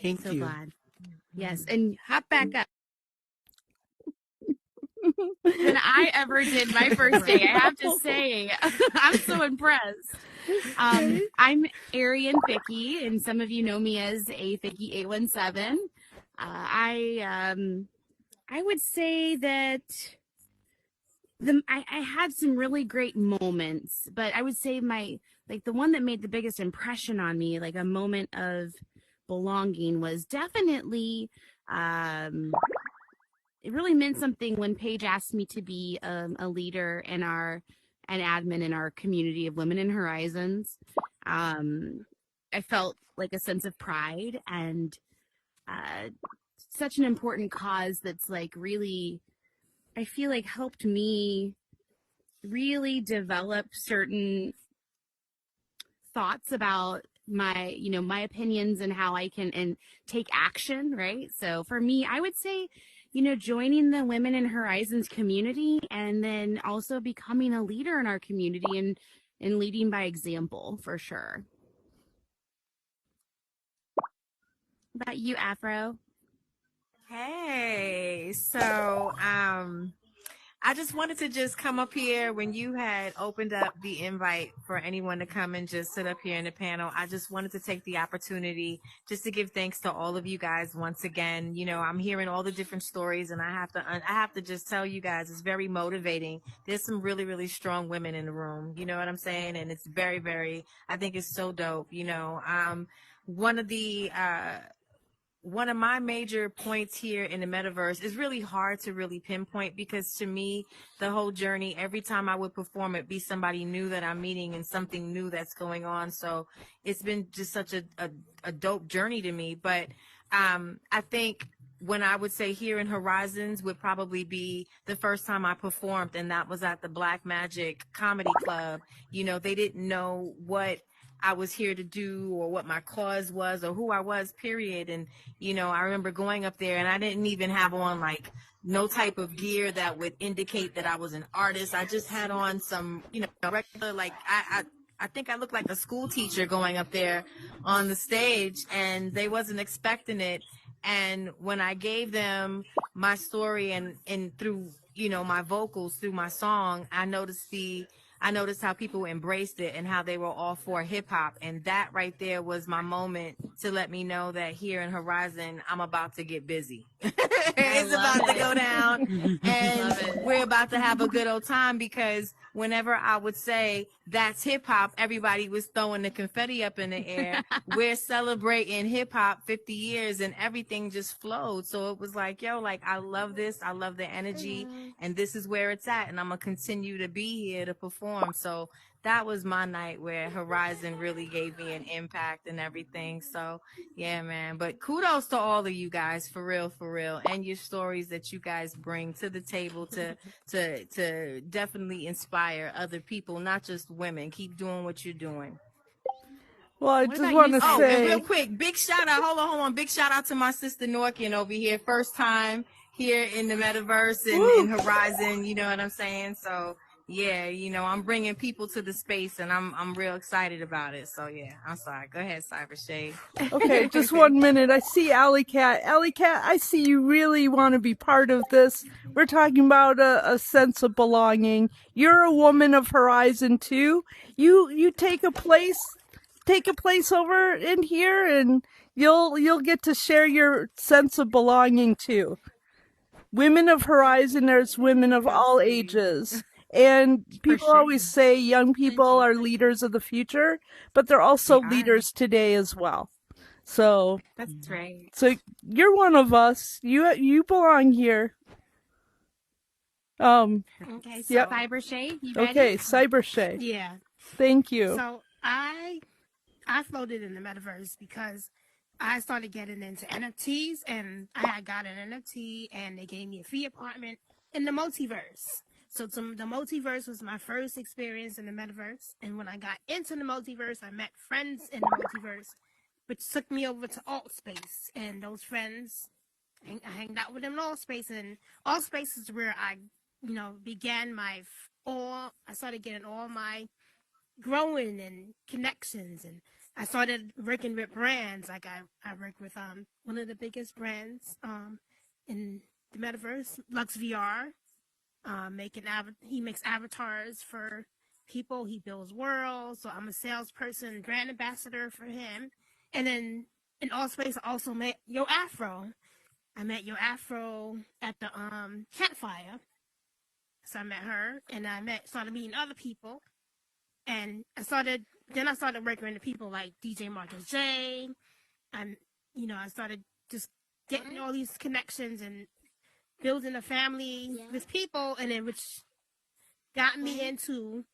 Thank So you. glad. Yes, and hop back up. Than I ever did my first day. I have to say, I'm so impressed. I'm AFikki, and some of you know me as AFikki 817. I would say that I had some really great moments, but I would say the one that made the biggest impression on me, like a moment of belonging, was definitely it really meant something when Paige asked me to be a leader in an admin in our community of Women in Horizons. I felt like a sense of pride and uh, such an important cause that's like really, I feel like helped me really develop certain thoughts about my opinions and how I can and take action, right? So for me, I would say, joining the Women in Horizons community and then also becoming a leader in our community and leading by example for sure. What about you, Afro? Hey, so I just wanted to just come up here when you had opened up the invite for anyone to come and just sit up here in the panel. I just wanted to take the opportunity just to give thanks to all of you guys once again. I'm hearing all the different stories, and I have to just tell you guys, it's very motivating. There's some really, really strong women in the room. You know what I'm saying? And it's very, very, I think it's so dope. One of the one of my major points here in the metaverse is really hard to really pinpoint, because to me, the whole journey, every time I would perform, it'd be somebody new that I'm meeting and something new that's going on. So it's been just such a dope journey to me. But I think when I would say here in Horizons would probably be the first time I performed, and that was at the Black Magic Comedy Club. They didn't know what I was here to do or what my cause was or who I was, period. And, I remember going up there and I didn't even have on like no type of gear that would indicate that I was an artist. I just had on some, regular, like I think I looked like a school teacher going up there on the stage, and they wasn't expecting it. And when I gave them my story and through, my vocals, through my song, I noticed how people embraced it and how they were all for hip hop. And that right there was my moment to let me know that here in Horizon, I'm about to get busy. It's about to go down, and we're about to have a good old time, because whenever I would say that's hip hop, everybody was throwing the confetti up in the air. We're celebrating hip hop 50 years, and everything just flowed. So it was like, yo, like, I love this. I love the energy, and this is where it's at. And I'm going to continue to be here to perform. So that was my night where Horizon really gave me an impact and everything. So yeah, man. But kudos to all of you guys, for real, and your stories that you guys bring to the table to definitely inspire other people, not just women. Keep doing what you're doing. Well, I just want to Oh, say, and real quick, big shout out. Hold on. Big shout out to my sister Norkin over here. First time here in the metaverse and in Horizon. You know what I'm saying? So yeah, I'm bringing people to the space, and I'm real excited about it. So yeah, I'm sorry. Go ahead, Cyber Shade. Okay, just 1 minute. I see Alley Cat. Alley Cat, I see you really want to be part of this. We're talking about a sense of belonging. You're a woman of Horizon too. You take a place over in here, and you'll get to share your sense of belonging too. Women of Horizon, there's women of all ages. And people always say young people are leaders of the future, but they're also leaders today as well. So that's right. So you're one of us. You belong here. Okay, so yep. Cyber Shade, you ready? Okay, Cyber Shade. Yeah. Thank you. So I floated in the metaverse because I started getting into NFTs, and I had got an NFT, and they gave me a free apartment in the multiverse. So the multiverse was my first experience in the metaverse. And when I got into the multiverse, I met friends in the multiverse, which took me over to alt space. And those friends, I hanged out with them in alt space. And alt space is where I, began I started getting all my growing and connections. And I started working with brands. Like I worked with one of the biggest brands in the metaverse, Lux VR. He makes avatars for people. He builds worlds. So I'm a salesperson, brand ambassador for him. And then in Allspace, I also met Yo Afro. I met Yo Afro at the campfire. So I met her, and started meeting other people, and I started working with people like DJ Marcus J, and I started just getting all these connections and building a family with people, and then which got me into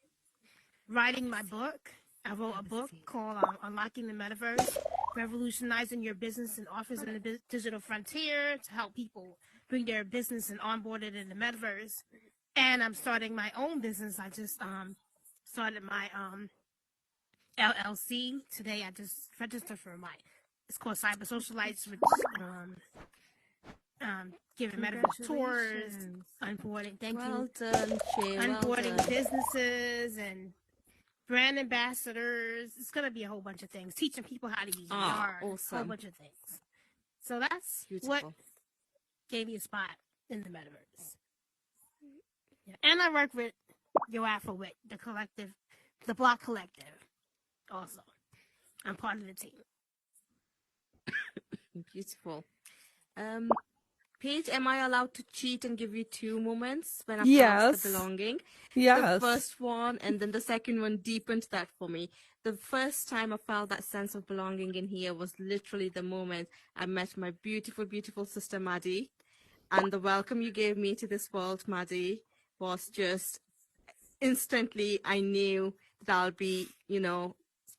writing my book. I wrote a book called Unlocking the Metaverse, Revolutionizing Your Business and Offers in the Digital Frontier, to help people bring their business and onboard it in the metaverse. And I'm starting my own business. I just started my LLC today. I just registered for it's called Cyber Socialites, which giving metaverse tours, onboarding. Thank you. Done, Shay. Onboarding businesses and brand ambassadors. It's gonna be a whole bunch of things. Teaching people how to use VR. Awesome. A whole bunch of things. So that's what gave me a spot in the metaverse. Yeah. And I work with Yo Afro with the collective, the Block Collective. Also, I'm part of the team. Beautiful. Paige, am I allowed to cheat and give you 2 moments when I felt the belonging? Yes. The first one and then the second one deepened that for me. The first time I felt that sense of belonging in here was literally the moment I met my beautiful, beautiful sister, Maddie. And the welcome you gave me to this world, Maddie, was just instantly, I knew that I'll be,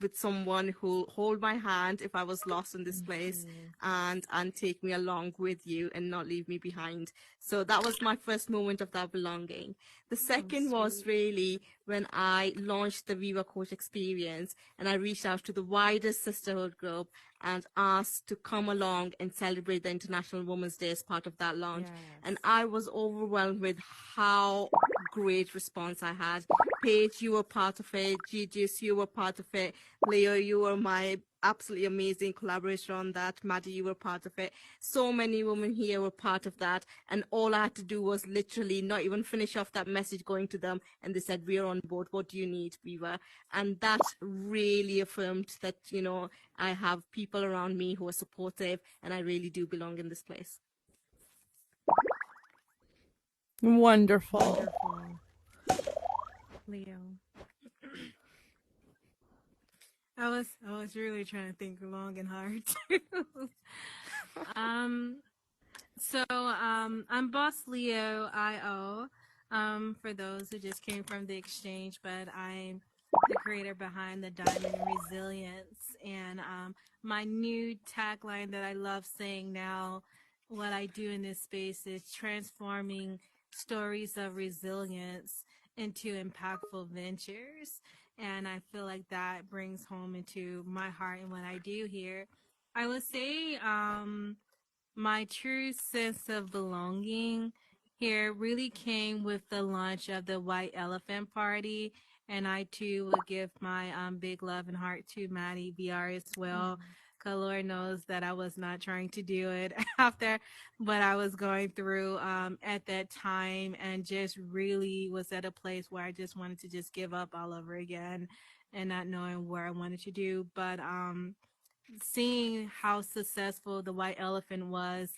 with someone who'll hold my hand if I was lost in this place and take me along with you and not leave me behind. So that was my first moment of that belonging. The second was really when I launched the VivaCoach experience and I reached out to the widest sisterhood group and asked to come along and celebrate the International Women's Day as part of that launch. Yes. And I was overwhelmed with how great response I had. Paige, you were part of it. Gigius, you were part of it. Leo, you were my absolutely amazing collaborator on that. Maddie, you were part of it. So many women here were part of that. And all I had to do was literally not even finish off that message going to them. And they said, we're on board. What do you need, Viva? And that really affirmed that, I have people around me who are supportive and I really do belong in this place. Wonderful. Leo. I was really trying to think long and hard too. So I'm BossLeo IO. For those who just came from the exchange, but I'm the creator behind the Diamond Resilience. And my new tagline that I love saying now, what I do in this space is transforming stories of resilience into impactful ventures. And I feel like that brings home into my heart and what I do here. I would say my true sense of belonging here really came with the launch of the White Elephant Party. And I too will give my big love and heart to MaddyVR as well. Because Lord knows that I was not trying to do it after what I was going through at that time, and just really was at a place where I just wanted to just give up all over again and not knowing where I wanted to do. But seeing how successful the White Elephant was,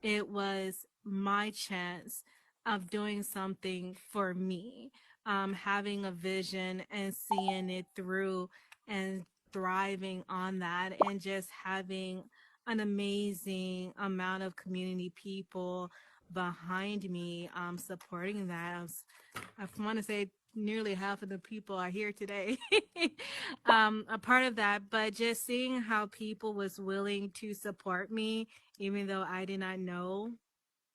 it was my chance of doing something for me, having a vision and seeing it through and thriving on that, and just having an amazing amount of community people behind me supporting that. I want to say nearly half of the people are here today a part of that, but just seeing how people was willing to support me even though I did not know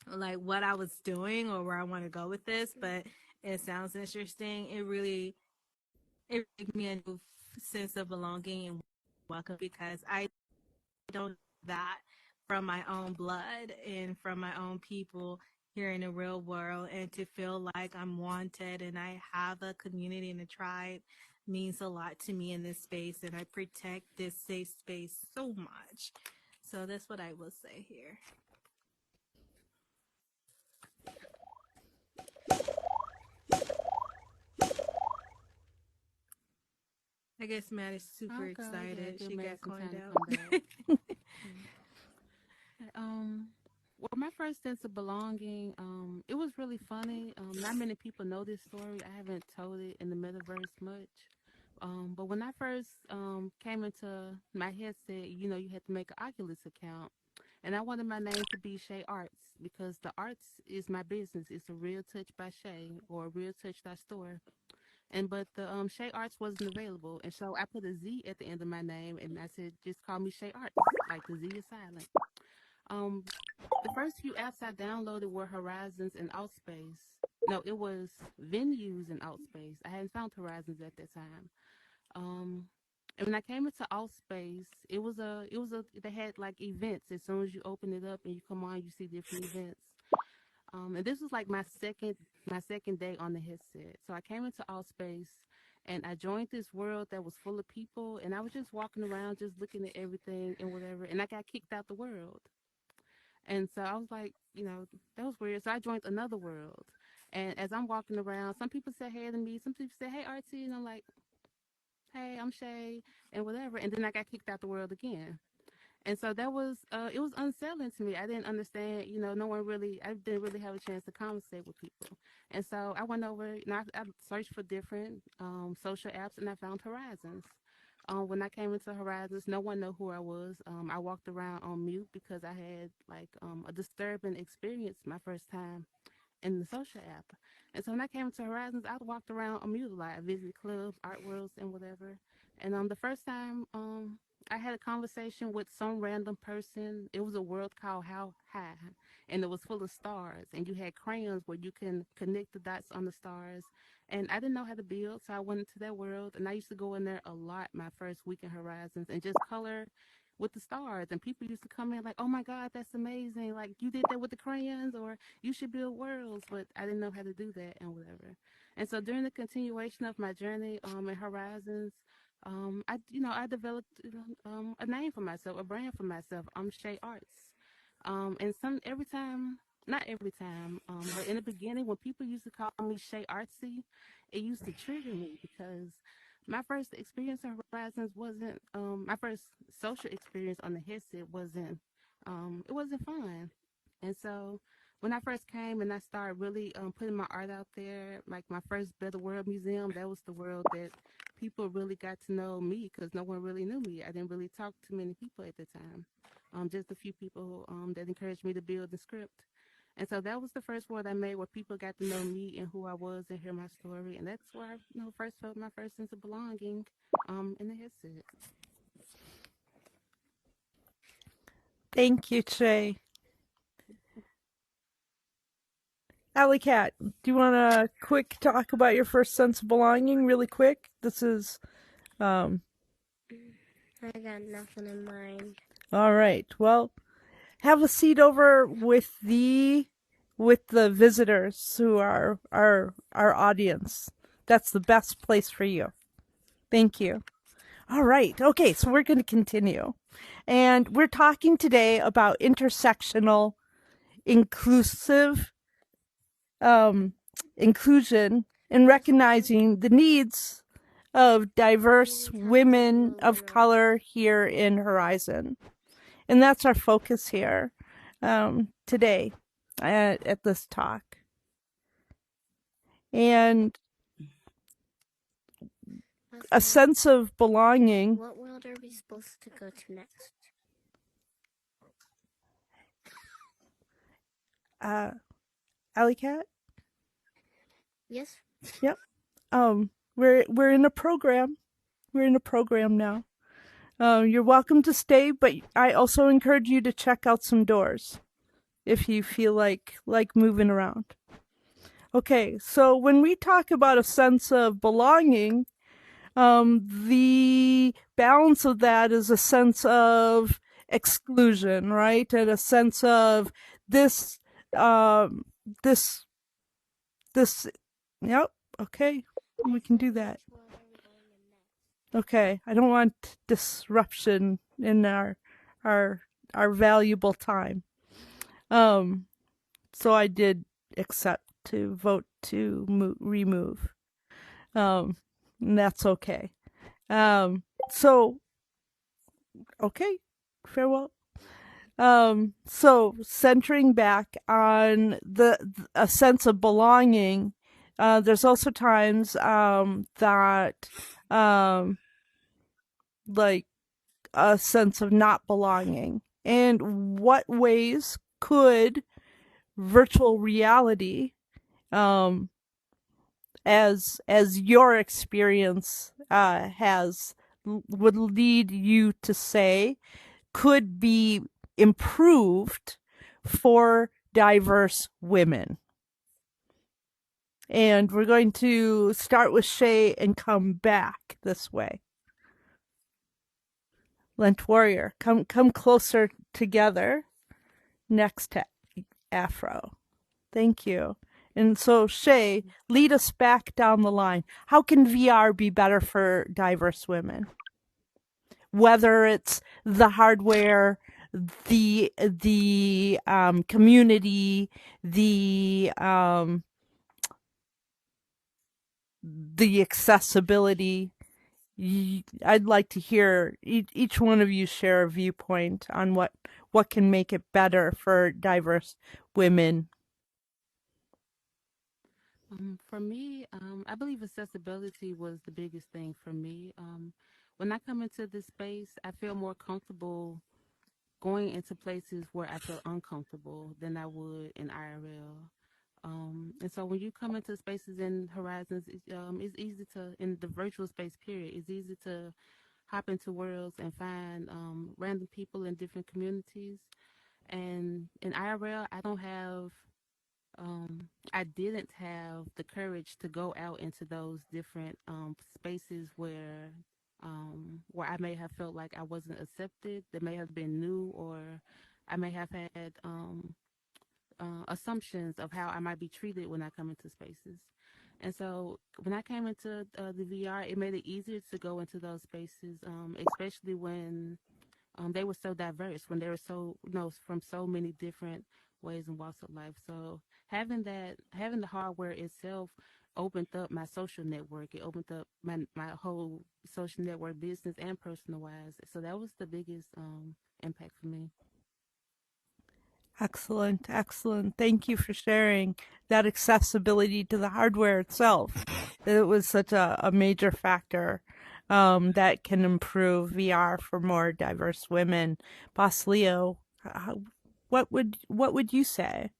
like what I was doing or where I want to go with this, but it sounds interesting. It gave me a new sense of belonging and welcome, because I don't that from my own blood and from my own people here in the real world, and to feel like I'm wanted and I have a community and a tribe means a lot to me in this space, and I protect this safe space so much. So that's what I will say here. I guess Matt is super excited. She got coined out. Well, my first sense of belonging, it was really funny. Not many people know this story. I haven't told it in the metaverse much. But when I first came into my headset, you know, you had to make an Oculus account. And I wanted my name to be Shay Arts because the arts is my business. It's a Real Touch by Shay or Real Touch Store. But the Shay Arts wasn't available. And so I put a Z at the end of my name and I said, just call me Shay Arts. Like the Z is silent. Um, the first few apps I downloaded were Horizons and Outspace. No, it was Venues and Outspace. I hadn't found Horizons at that time. And when I came into Outspace, they had like events. As soon as you open it up and you come on, you see different events. And this was like my second day on the headset. So I came into Outspace and I joined this world that was full of people, and I was just walking around, just looking at everything and whatever. And I got kicked out the world. And so I was like, you know, that was weird. So I joined another world. And as I'm walking around, some people say hey to me, some people say, hey, RT. And I'm like, hey, I'm Shay, and whatever. And then I got kicked out the world again. And so that was, it was unsettling to me. I didn't understand, you know, I didn't really have a chance to conversate with people. And so I went over, and I searched for different social apps, and I found Horizons. When I came into Horizons, no one knew who I was. I walked around on mute because I had like a disturbing experience my first time in the social app. And so when I came to Horizons, I walked around on mute a lot. I visited clubs, art worlds, and whatever. And the first time I had a conversation with some random person. It was a world called How High, and it was full of stars. And you had crayons where you can connect the dots on the stars. And I didn't know how to build, so I went into that world. And I used to go in there a lot my first week in Horizons and just color with the stars. And people used to come in like, oh my God, that's amazing. Like, you did that with the crayons, or you should build worlds. But I didn't know how to do that and whatever. And so during the continuation of my journey in Horizons, I developed a name for myself, a brand for myself. I'm Shay Arts. Not every time, but in the beginning, when people used to call me Shay Artsy, it used to trigger me because my first experience in Horizons wasn't, my first social experience on the headset it wasn't fun. And so when I first came and I started really putting my art out there, like my first Better World Museum, that was the world that people really got to know me because no one really knew me. I didn't really talk to many people at the time, just a few people that encouraged me to build the script. And so that was the first world I made where people got to know me and who I was and hear my story. And that's where I first felt my first sense of belonging in the headset. Thank you, Shay. Alley Cat, do you want to quick talk about your first sense of belonging really quick? This is, I got nothing in mind. All right. Well, have a seat over with the visitors who are our audience. That's the best place for you. Thank you. All right. Okay, so we're going to continue. And we're talking today about intersectional inclusion and recognizing the needs of diverse women of color here in Horizon. And that's our focus here today at this talk. And a sense of belonging. What world are we supposed to go to next? Alley Cat? Yes. Yep. We're in a program. We're in a program now. You're welcome to stay, but I also encourage you to check out some doors if you feel like moving around. Okay, so when we talk about a sense of belonging, the balance of that is a sense of exclusion, right? And a sense of this, yep, okay, we can do that. Okay, I don't want disruption in our our valuable time. So I did accept to vote to remove. And that's okay. So okay, farewell. So centering back on a sense of belonging, there's also times that like a sense of not belonging. And what ways could virtual reality, as your experience has, would lead you to say could be improved for diverse women? And we're going to start with Shay and come back this way. Lent Warrior, come closer together next to Afro. Thank you. And so, Shay, lead us back down the line. How can VR be better for diverse women? Whether it's the hardware, the community, the accessibility. I'd like to hear each one of you share a viewpoint on what can make it better for diverse women. For me, I believe accessibility was the biggest thing for me. When I come into this space, I feel more comfortable going into places where I feel uncomfortable than I would in IRL. And so when you come into spaces in Horizons, it's easy to, in the virtual space period, it's easy to hop into worlds and find random people in different communities. And in IRL, I didn't have the courage to go out into those different spaces where I may have felt like I wasn't accepted, that may have been new, or I may have had assumptions of how I might be treated when I come into spaces. And so when I came into the VR, it made it easier to go into those spaces, especially when they were so diverse, when they were so, from so many different ways and walks of life. So having the hardware itself opened up my social network. It opened up my whole social network, business and personal wise. So that was the biggest impact for me. Excellent, excellent. Thank you for sharing that accessibility to the hardware itself. It was such a major factor that can improve VR for more diverse women. BossLeo, what would you say?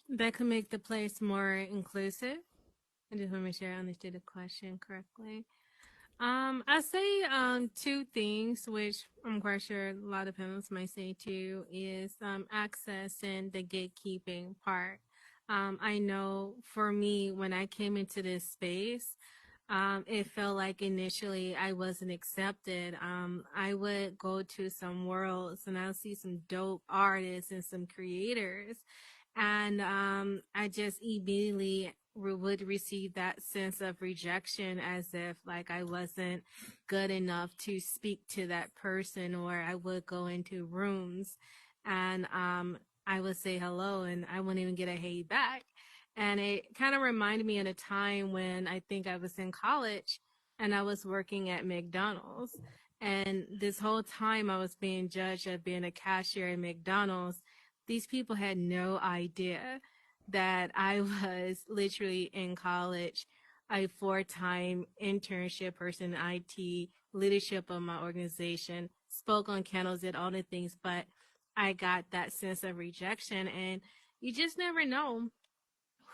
That could make the place more inclusive. I just want to make sure I understood the question correctly. I say two things, which I'm quite sure a lot of panelists might say too, is access and the gatekeeping part. I know for me, when I came into this space, it felt like initially I wasn't accepted. I would go to some worlds and I'll see some dope artists and some creators, and I just immediately would receive that sense of rejection, as if like I wasn't good enough to speak to that person. Or I would go into rooms and I would say hello and I wouldn't even get a hey back. And it kind of reminded me of a time when I think I was in college and I was working at McDonald's. And this whole time I was being judged as being a cashier at McDonald's. These people had no idea that I was literally in college, a 4-time internship person in IT, leadership of my organization, spoke on kennels, did all the things, but I got that sense of rejection. And you just never know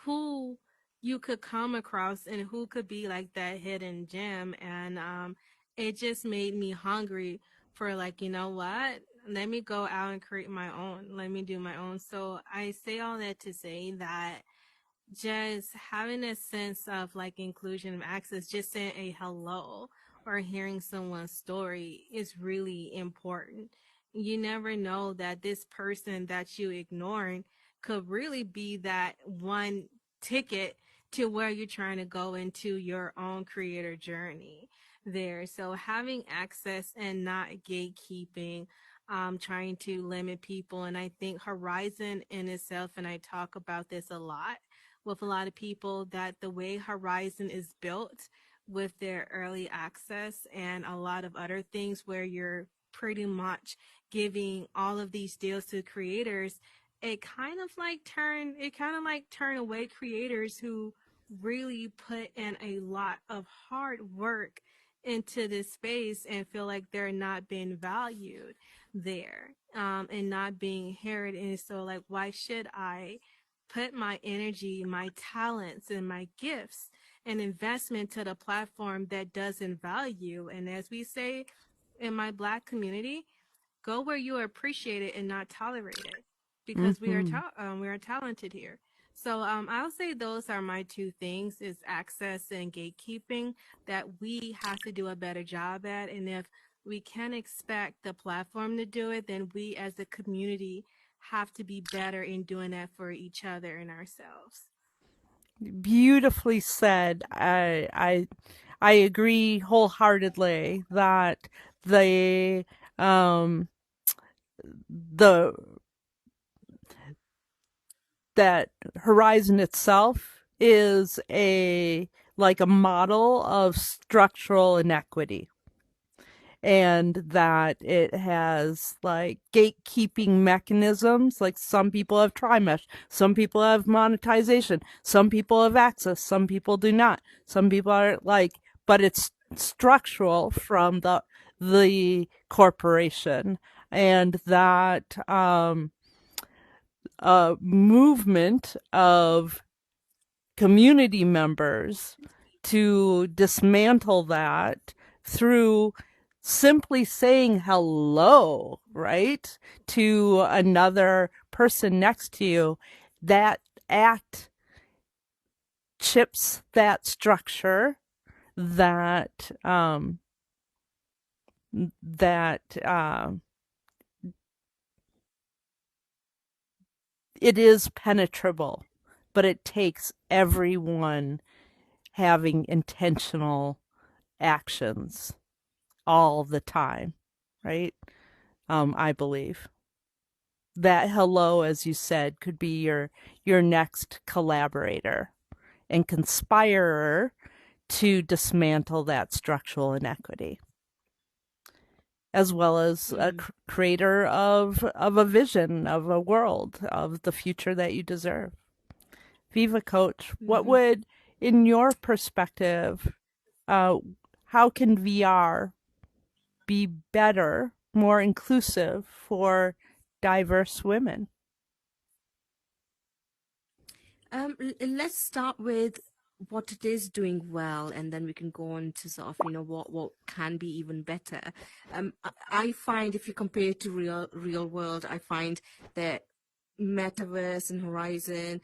who you could come across and who could be like that hidden gem. And it just made me hungry for, like, you know what, let me go out and create my own, let me do my own. So I say all that to say that just having a sense of like inclusion and access, just saying a hello or hearing someone's story is really important. You never know that this person that you ignoring could really be that one ticket to where you're trying to go into your own creator journey there. So having access and not gatekeeping, trying to limit people. And I think Horizon in itself, and I talk about this a lot with a lot of people, that the way Horizon is built with their early access and a lot of other things where you're pretty much giving all of these deals to creators, it kind of like turn away creators who really put in a lot of hard work into this space and feel like they're not being valued there, and not being heard. And so like, why should I put my energy, my talents, and my gifts and investment to the platform that doesn't value? And as we say in my Black community, go where you are appreciated and not tolerated, because we are talented here. So I'll say those are my two things: is access and gatekeeping that we have to do a better job at. And if we can expect the platform to do it, then we as a community have to be better in doing that for each other and ourselves. Beautifully said. I agree wholeheartedly that the the that Horizon itself is a model of structural inequity, and that it has like gatekeeping mechanisms. Like, some people have Trimesh, some people have monetization, some people have access, some people do not. Some people are like, but it's structural from the corporation, and that movement of community members to dismantle that through simply saying hello, right, to another person next to you. That act chips that structure, that it is penetrable, but it takes everyone having intentional actions all the time, right? I believe that hello, as you said, could be your next collaborator and conspirer to dismantle that structural inequity, as well as a creator of a vision of a world of the future that you deserve. VivaCoach, what would, in your perspective, how can VR be better, more inclusive for diverse women? Let's start with what it is doing well, and then we can go on to sort of, what can be even better. I find, if you compare it to real world, I find that Metaverse and Horizon,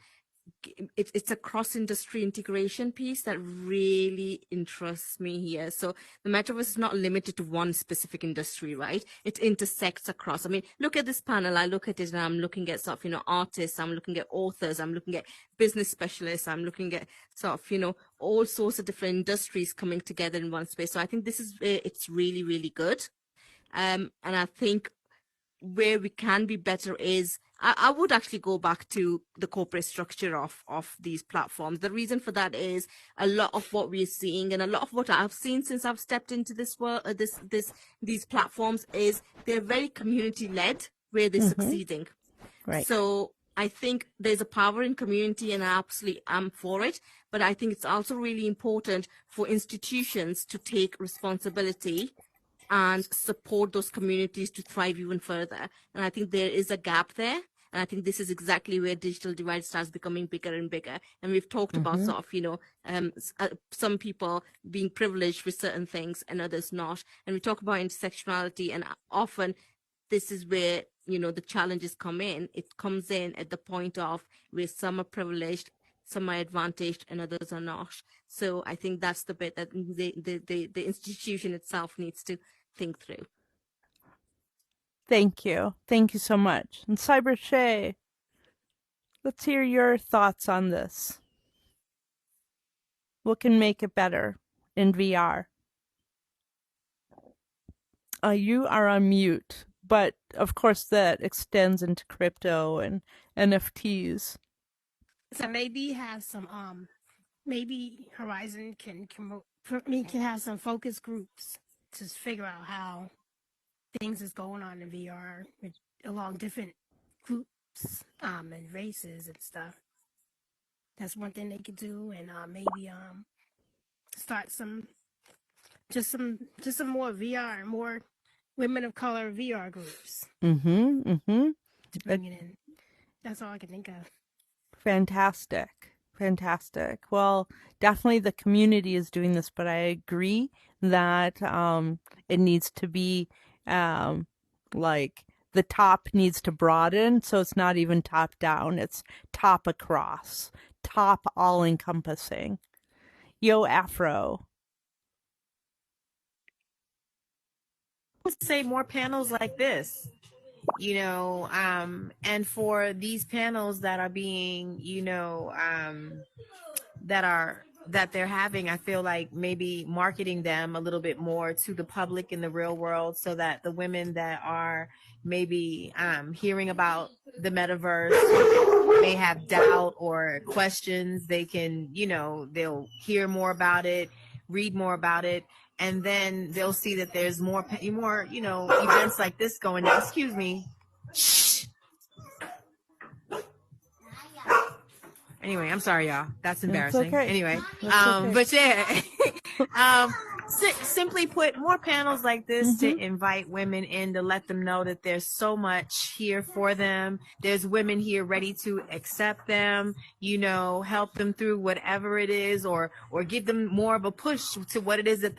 it's a cross-industry integration piece that really interests me here. So the metaverse is not limited to one specific industry, right? It intersects across. I mean, look at this panel. I look at it and I'm looking at sort of, artists. I'm looking at authors. I'm looking at business specialists. I'm looking at sort of, all sorts of different industries coming together in one space. So I think this is where it's really, really good. And I think where we can be better is, I would actually go back to the corporate structure of these platforms. The reason for that is a lot of what we're seeing, and a lot of what I've seen since I've stepped into this world, these platforms, is they're very community led where they're succeeding. Right. So I think there's a power in community, and I absolutely am for it. But I think it's also really important for institutions to take responsibility and support those communities to thrive even further. And I think there is a gap there. And I think this is exactly where digital divide starts becoming bigger and bigger. And we've talked about sort of, some people being privileged with certain things and others not. And we talk about intersectionality, and often this is where, the challenges come in. It comes in at the point of where some are privileged, some are advantaged, and others are not. So I think that's the bit that the institution itself needs to think through. Thank you. Thank you so much. And Cyber Shay, let's hear your thoughts on this. What can make it better in VR? You are on mute, but of course that extends into crypto and NFTs. So maybe have some maybe Horizon can can have some focus groups to figure out how things is going on in VR along different groups and races and stuff. That's one thing they could do, and maybe start some more VR, more women of color VR groups to bring it in. That's all I can think of. Fantastic. Fantastic. Well, definitely the community is doing this, but I agree that it needs to be like the top needs to broaden, so it's not even top down, it's top across, top all encompassing. Yo, Afro. I would say more panels like this, you know, and for these panels that are being, you know, that they're having, I feel like maybe marketing them a little bit more to the public in the real world, so that the women that are maybe hearing about the metaverse may have doubt or questions, they can, you know, they'll hear more about it, read more about it, and then they'll see that there's more, you know, events like this going on. Excuse me. Shh. Anyway, I'm sorry, y'all. That's embarrassing. Okay. Anyway, Okay. but yeah, simply put, more panels like this to invite women in, to let them know that there's so much here for them. There's women here ready to accept them, you know, help them through whatever it is, or give them more of a push to what it is that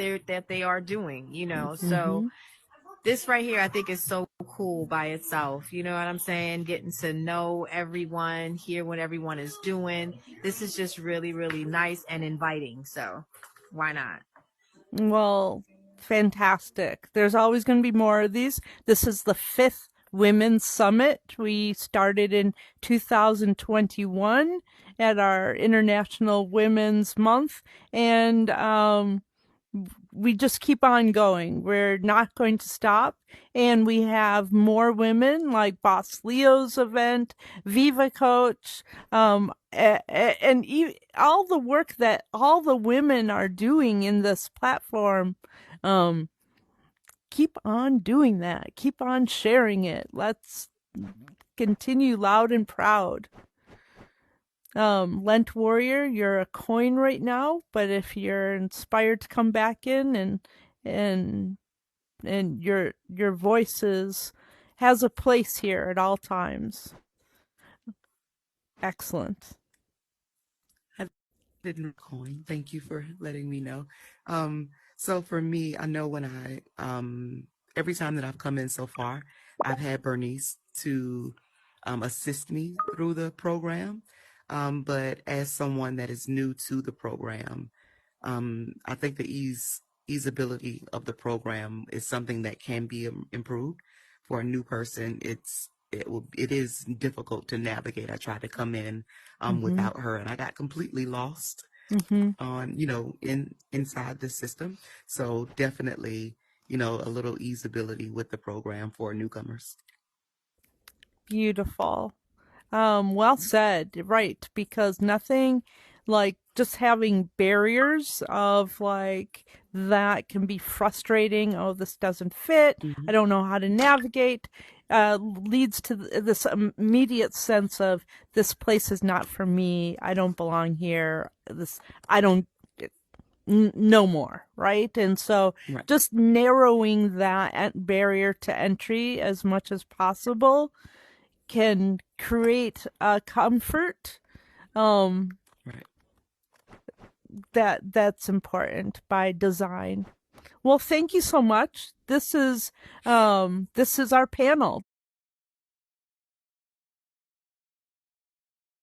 they are doing, you know. So this right here, I think, is so cool by itself. You know what I'm saying? Getting to know everyone, hear what everyone is doing. This is just really, really nice and inviting. So why not? Well, fantastic. There's always going to be more of these. This is the 5th Women's Summit. We started in 2021 at our International Women's Month, and we just keep on going. We're not going to stop. And we have more women like BossLeo's event, VivaCoach, and all the work that all the women are doing in this platform. Keep on doing that. Keep on sharing it. Let's continue loud and proud. Lent Warrior, you're a coin right now, but if you're inspired to come back in and your voice has a place here at all times. Excellent. I didn't coin. Thank you for letting me know. So for me, I know when every time that I've come in so far, I've had Bernice to assist me through the program. But as someone that is new to the program, I think the easeability of the program is something that can be improved. For a new person, it is difficult to navigate. I tried to come in without her, and I got completely lost on, you know, inside the system. So definitely, you know, a little easeability with the program for newcomers. Beautiful. Well said. Right, because nothing like just having barriers of like that can be frustrating. Oh, this doesn't fit. I don't know how to navigate. Leads to this immediate sense of this place is not for me. I don't belong here. I don't no more, right? And so just narrowing that barrier to entry as much as possible can create a comfort that's important by design. Well, thank you so much. This is our panel.